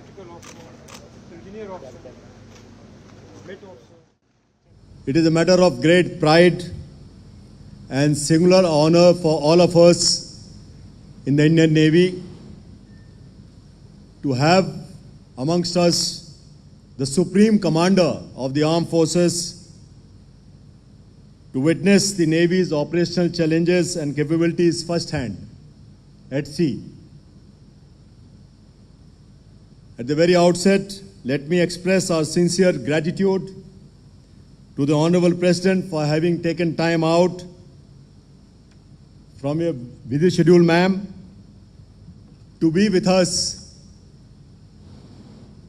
tactical officer, engineer officer, mate officer. It is a matter of great pride and singular honor for all of us in the Indian Navy to have amongst us the Supreme Commander of the Armed Forces, to witness the Navy's operational challenges and capabilities firsthand at sea. At the very outset, let me express our sincere gratitude to the Honorable President for having taken time out from your busy schedule, ma'am, to be with us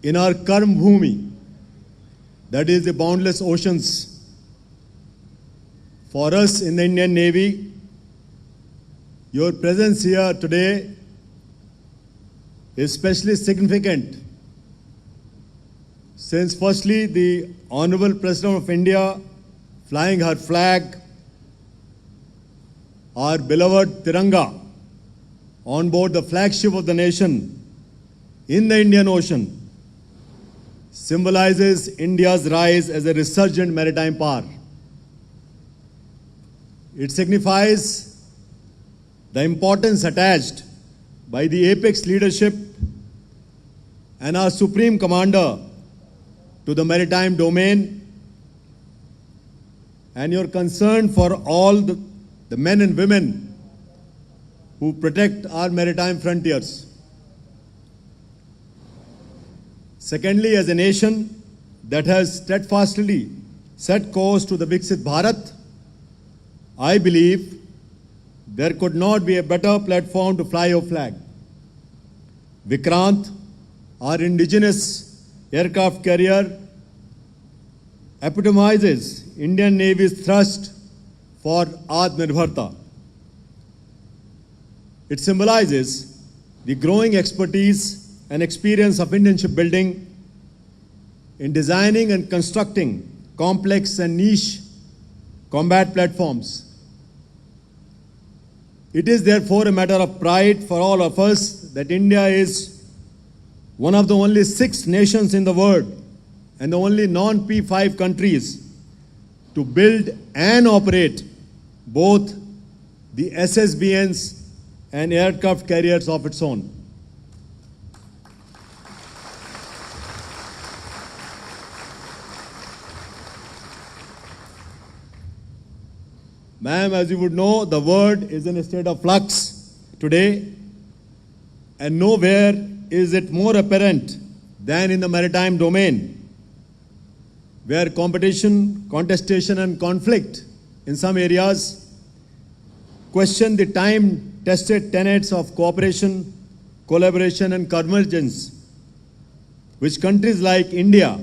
in our Karm Bhumi, that is the boundless oceans. For us in the Indian Navy, your presence here today is especially significant, since firstly the Honorable President of India flying her flag, our beloved Tiranga, on board the flagship of the nation in the Indian Ocean, symbolizes India's rise as a resurgent maritime power. It signifies the importance attached by the apex leadership and our Supreme Commander to the maritime domain, and your concern for all the men and women who protect our maritime frontiers. Secondly, as a nation that has steadfastly set course to the Viksit Bharat, I believe there could not be a better platform to fly your flag. Vikrant, our indigenous aircraft carrier, epitomizes Indian Navy's thrust for Atmanirbharta. It symbolizes the growing expertise and experience of Indian shipbuilding in designing and constructing complex and niche combat platforms. It is therefore a matter of pride for all of us that India is one of the only 6 nations in the world and the only non-P5 countries to build and operate both the SSBNs and aircraft carriers of its own. Ma'am, as you would know, the world is in a state of flux today, and nowhere is it more apparent than in the maritime domain, where competition, contestation, and conflict in some areas question the time-tested tenets of cooperation, collaboration, and convergence, which countries like India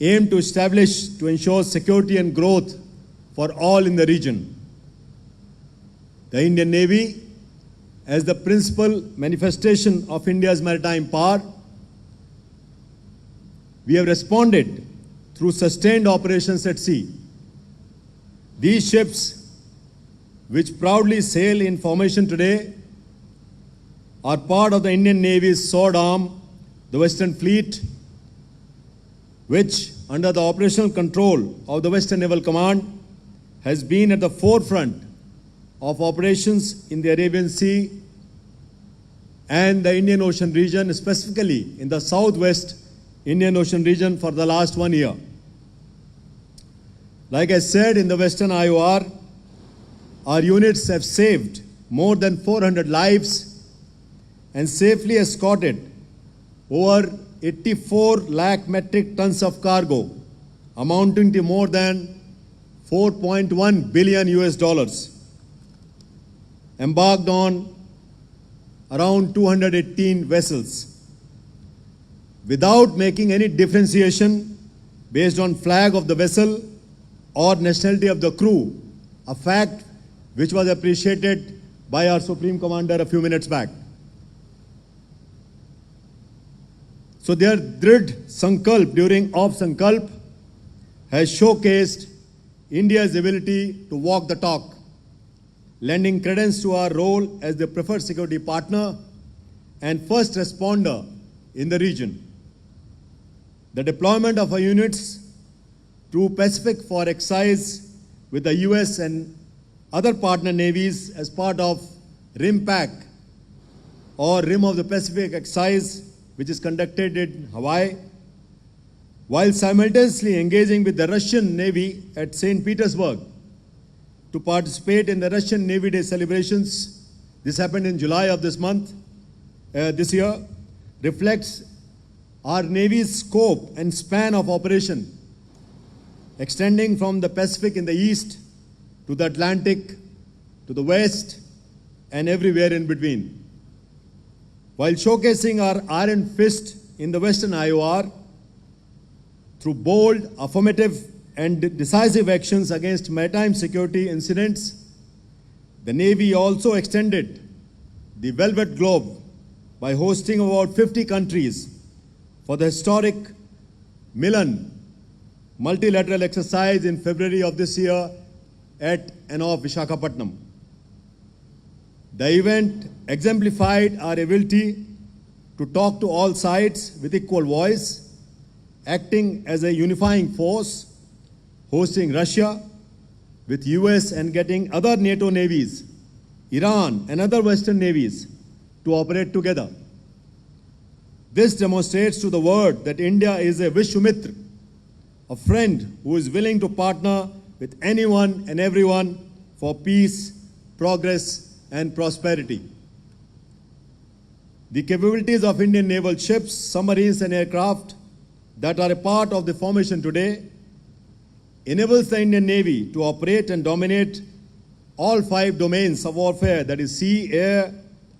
aim to establish to ensure security and growth for all in the region. The Indian Navy, as the principal manifestation of India's maritime power, we have responded through sustained operations at sea. These ships, which proudly sail in formation today, are part of the Indian Navy's sword arm, the Western Fleet, which, under the operational control of the Western Naval Command, has been at the forefront of operations in the Arabian Sea and the Indian Ocean region, specifically in the southwest Indian Ocean region for the last 1 year. Like I said, in the Western IOR, our units have saved more than 400 lives and safely escorted over 84 lakh metric tons of cargo, amounting to more than $4.1 billion, embarked on around 218 vessels, without making any differentiation based on flag of the vessel or nationality of the crew, a fact which was appreciated by our Supreme Commander a few minutes back. So their Drid Sankalp during Op Sankalp has showcased India's ability to walk the talk, lending credence to our role as the preferred security partner and first responder in the region. The deployment of our units to Pacific for exercise with the US and other partner navies as part of RIMPAC or Rim of the Pacific exercise, which is conducted in Hawaii, while simultaneously engaging with the Russian Navy at St. Petersburg to participate in the Russian Navy Day celebrations. This happened in July of this year, reflects our Navy's scope and span of operation, extending from the Pacific in the east to the Atlantic, to the west, and everywhere in between. While showcasing our iron fist in the Western IOR through bold, affirmative, and decisive actions against maritime security incidents, the Navy also extended the Velvet Globe by hosting about 50 countries for the historic Milan multilateral exercise in February of this year at and off Visakhapatnam. The event exemplified our ability to talk to all sides with equal voice, acting as a unifying force, hosting Russia with US and getting other NATO navies, Iran and other Western navies to operate together. This demonstrates to the world that India is a Vishwamitra, a friend who is willing to partner with anyone and everyone for peace, progress, and prosperity. The capabilities of Indian naval ships, submarines, and aircraft that are a part of the formation today enables the Indian Navy to operate and dominate all 5 domains of warfare, that is sea, air,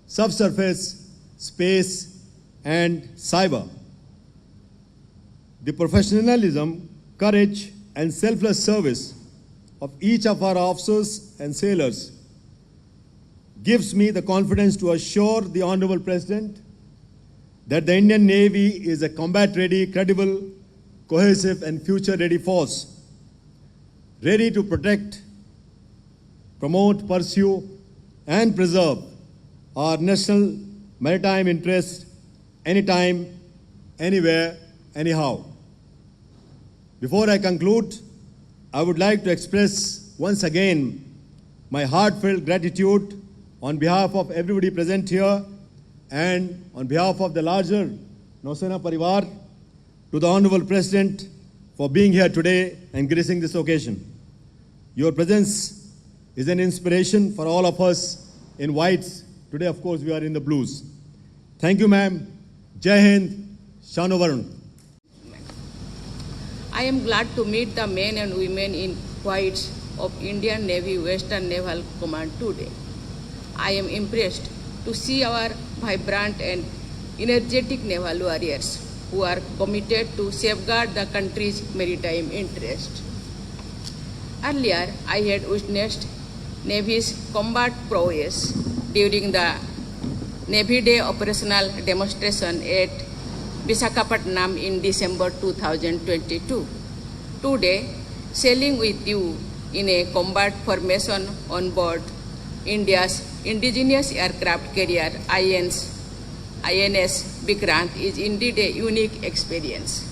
subsurface, space, and cyber. The professionalism, courage, and selfless service of each of our officers and sailors gives me the confidence to assure the Honorable President that the Indian Navy is a combat-ready, credible, cohesive, and future-ready force, ready to protect, promote, pursue, and preserve our national maritime interests anytime, anywhere, anyhow. Before I conclude, I would like to express once again my heartfelt gratitude on behalf of everybody present here and on behalf of the larger Nausena Parivar to the Honorable President for being here today and gracing this occasion. Your presence is an inspiration for all of us in whites. Today, of course, we are in the blues. Thank you, ma'am. Jai Hind, Shano Varun. I am glad to meet the men and women in whites of Indian Navy Western Naval Command today. I am impressed to see our vibrant and energetic naval warriors who are committed to safeguard the country's maritime interest. Earlier, I had witnessed Navy's combat prowess during the Navy Day operational demonstration at Visakhapatnam in December 2022. Today, sailing with you in a combat formation on board India's indigenous aircraft carrier INS Vikrant is indeed a unique experience.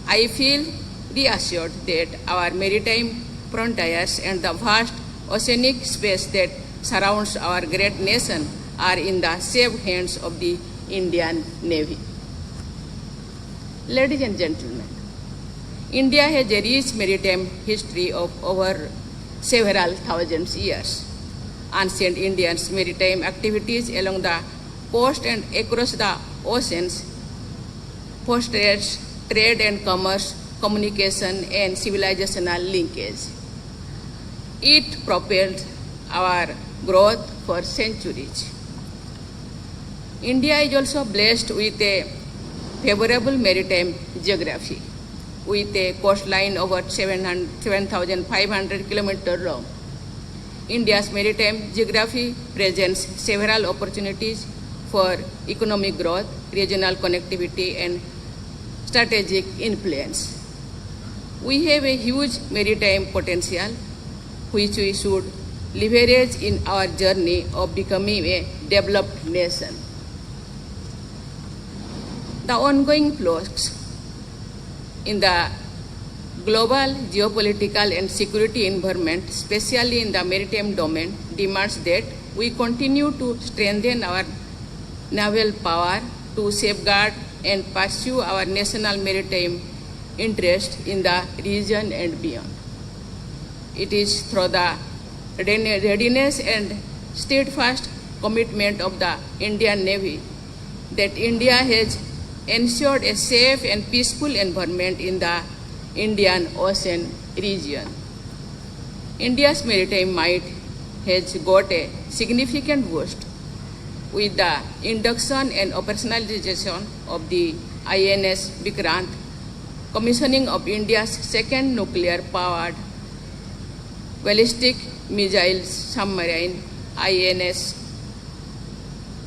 I feel reassured that our maritime frontiers and the vast oceanic space that surrounds our great nation are in the safe hands of the Indian Navy. Ladies and gentlemen, India has a rich maritime history of over several thousand years. Ancient Indians' maritime activities along the coast and across the oceans fostered trade and commerce, communication, and civilizational linkage. It propelled our growth for centuries. India is also blessed with a favorable maritime geography, with a coastline over 7,500 kilometers long. India's maritime geography presents several opportunities for economic growth, regional connectivity, and strategic influence. We have a huge maritime potential, which we should leverage in our journey of becoming a developed nation. The ongoing flux in the global geopolitical and security environment, especially in the maritime domain, demands that we continue to strengthen our naval power to safeguard and pursue our national maritime interest in the region and beyond. It is through the readiness and steadfast commitment of the Indian Navy that India has ensured a safe and peaceful environment in the Indian Ocean region. India's maritime might has got a significant boost with the induction and operationalization of the INS Vikrant, commissioning of India's second nuclear-powered ballistic missile submarine, INS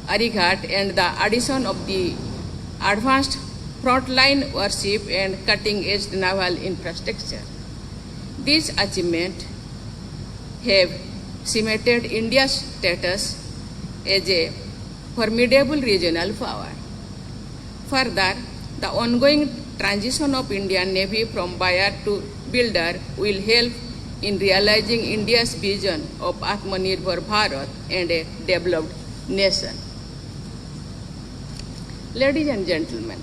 Vikrant, and the addition of the advanced frontline warship and cutting-edge naval infrastructure. These achievements have cemented India's status as a formidable regional power. Further, the ongoing transition of Indian Navy from buyer to builder will help in realizing India's vision of Atmanirbhar Bharat and a developed nation. Ladies and gentlemen,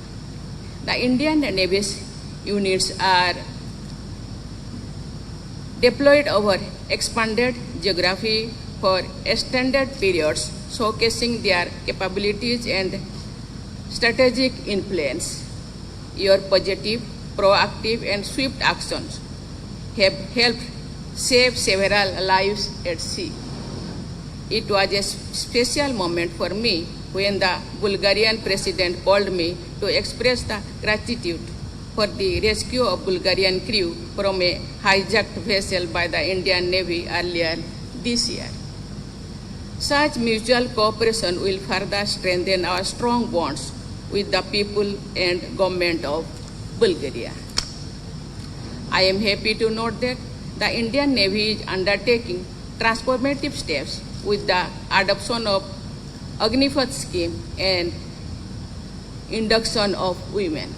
the Indian Navy's units are deployed over expanded geography for extended periods, showcasing their capabilities and strategic influence. Your positive, proactive, and swift actions have helped save several lives at sea. It was a special moment for me when the Bulgarian president called me to express the gratitude for the rescue of Bulgarian crew from a hijacked vessel by the Indian Navy earlier this year. Such mutual cooperation will further strengthen our strong bonds with the people and government of Bulgaria. I am happy to note that the Indian Navy is undertaking transformative steps with the adoption of Agnipath scheme and induction of women.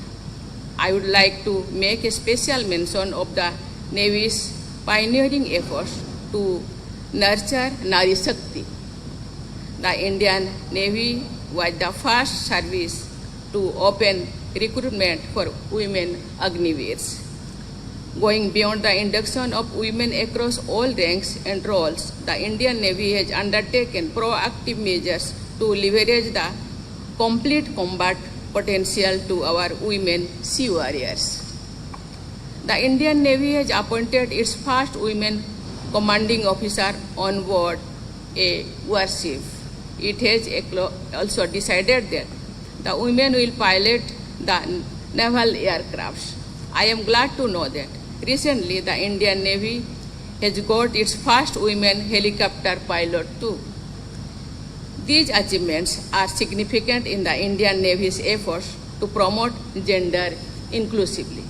I would like to make a special mention of the Navy's pioneering efforts to nurture Nari Shakti. The Indian Navy was the first service to open recruitment for women Agniveers. Going beyond the induction of women across all ranks and roles, the Indian Navy has undertaken proactive measures to leverage the complete combat potential to our women sea warriors. The Indian Navy has appointed its first women commanding officer on board a warship. It has also decided that the women will pilot the naval aircrafts. I am glad to know that recently the Indian Navy has got its first women helicopter pilot too. These achievements are significant in the Indian Navy's efforts to promote gender inclusively.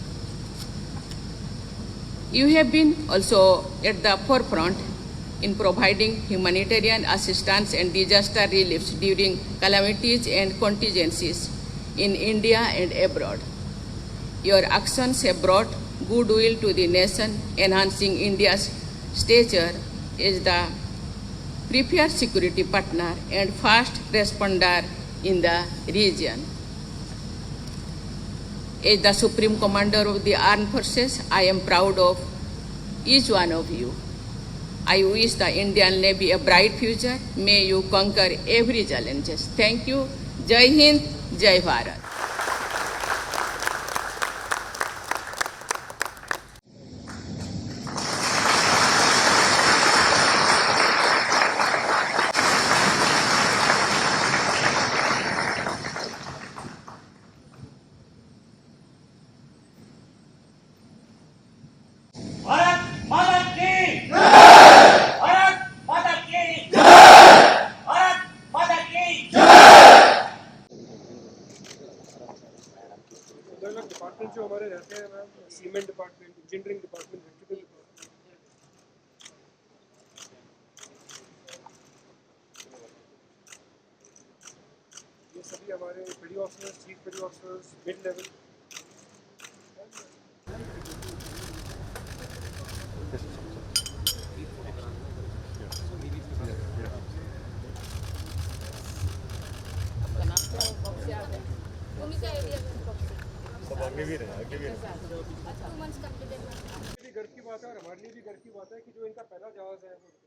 You have been also at the forefront in providing humanitarian assistance and disaster reliefs during calamities and contingencies in India and abroad. Your actions have brought goodwill to the nation, enhancing India's stature as the preferred security partner and fast responder in the region. As the Supreme Commander of the Armed Forces, I am proud of each one of you. I wish the Indian Navy a bright future. May you conquer every challenge. Thank you. Jai Hind, Jai Bharat. Bharat माता की जय। भारत माता की जय। भारत माता की जय। Mostly हमारे पेडी ऑफिसर्स, चीफ पेडी ऑफिसर्स, मिड लेवल। भी गर्व की बात है और हमारे लिए भी गर्व की बात है कि जो इनका पहला जहाज है वो